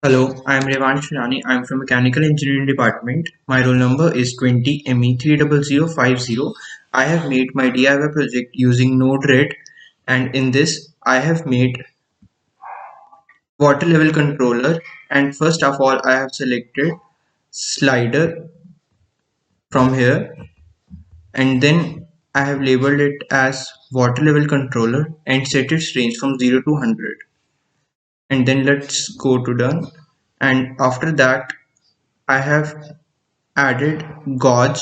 Hello, I am Revansh Phirani. I am from Mechanical Engineering Department. My roll number is 20ME30050. I have made my DIY project using Node Red, and in this I have made water level controller. And first of all I have selected slider from here, and then I have labeled it as water level controller and set its range from 0 to 100. And then let's go to done. And after that I have added gauge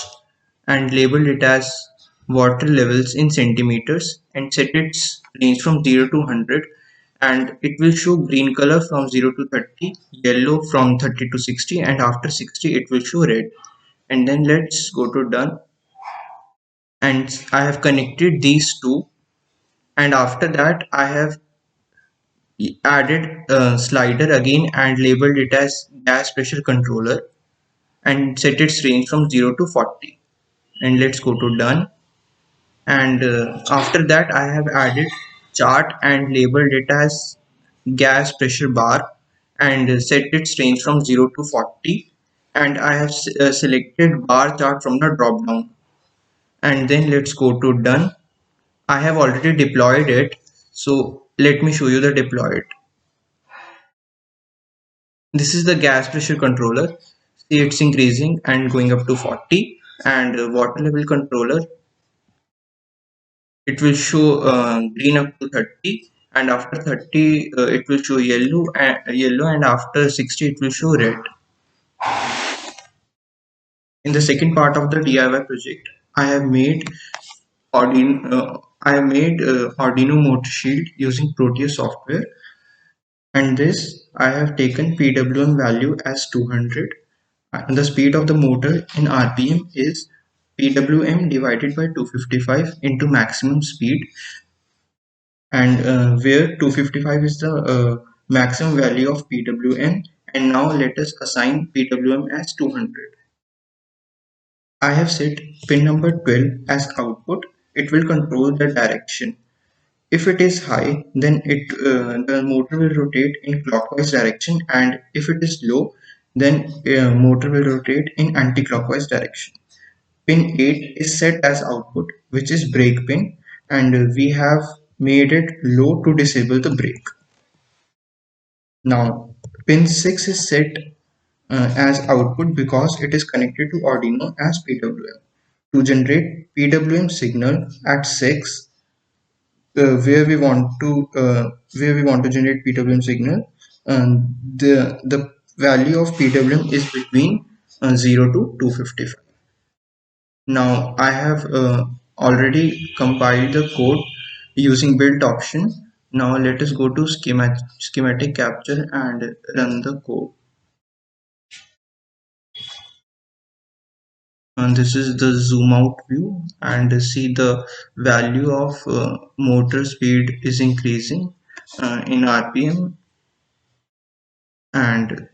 and labeled it as water levels in centimeters and set its range from 0 to 100, and it will show green color from 0 to 30, yellow from 30 to 60, and after 60 it will show red. And then let's go to done, and I have connected these two, and after that I have added a slider again and labeled it as gas pressure controller and set its range from 0 to 40. And let's go to done, and after that I have added chart and labeled it as gas pressure bar and set its range from 0 to 40, and I have selected bar chart from the drop down. And then let's go to done. I have already deployed it, so let me show you the deployed. This is the gas pressure controller. See, it's increasing and going up to 40, and water level controller, it will show green up to 30, and after 30 it will show yellow, and after 60 it will show red. In the second part of the DIY project, I have made Arduino motor shield using Proteus software, and this I have taken PWM value as 200, and the speed of the motor in RPM is PWM divided by 255 into maximum speed, and where 255 is the maximum value of PWM, and now let us assign PWM as 200. I have set pin number 12 as output. It will control the direction. If it is high, then the motor will rotate in clockwise direction, and if it is low, then motor will rotate in anti-clockwise direction. Pin 8 is set as output, which is brake pin, and we have made it low to disable the brake. Now, pin 6 is set as output because it is connected to Arduino as PWM. To generate PWM signal at 6, where we want to generate PWM signal, the value of PWM is between 0 to 255. Now I have already compiled the code using build option. Now let us go to schematic capture and run the code. And this is the zoom out view, and see the value of motor speed is increasing in RPM, and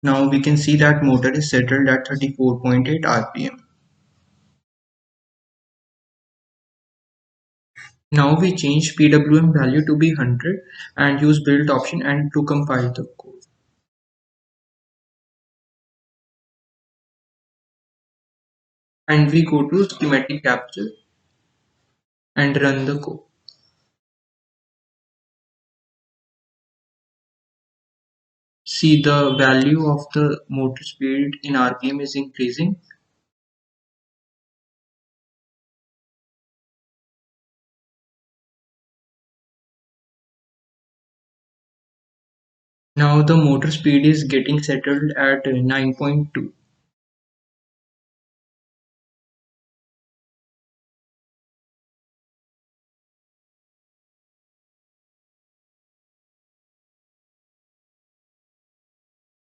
now we can see that motor is settled at 34.8 RPM. Now we change PWM value to be 100 and use build option and to compile the code. And we go to schematic capture and run the code. See, the value of the motor speed in RPM is increasing. Now the motor speed is getting settled at 9.2.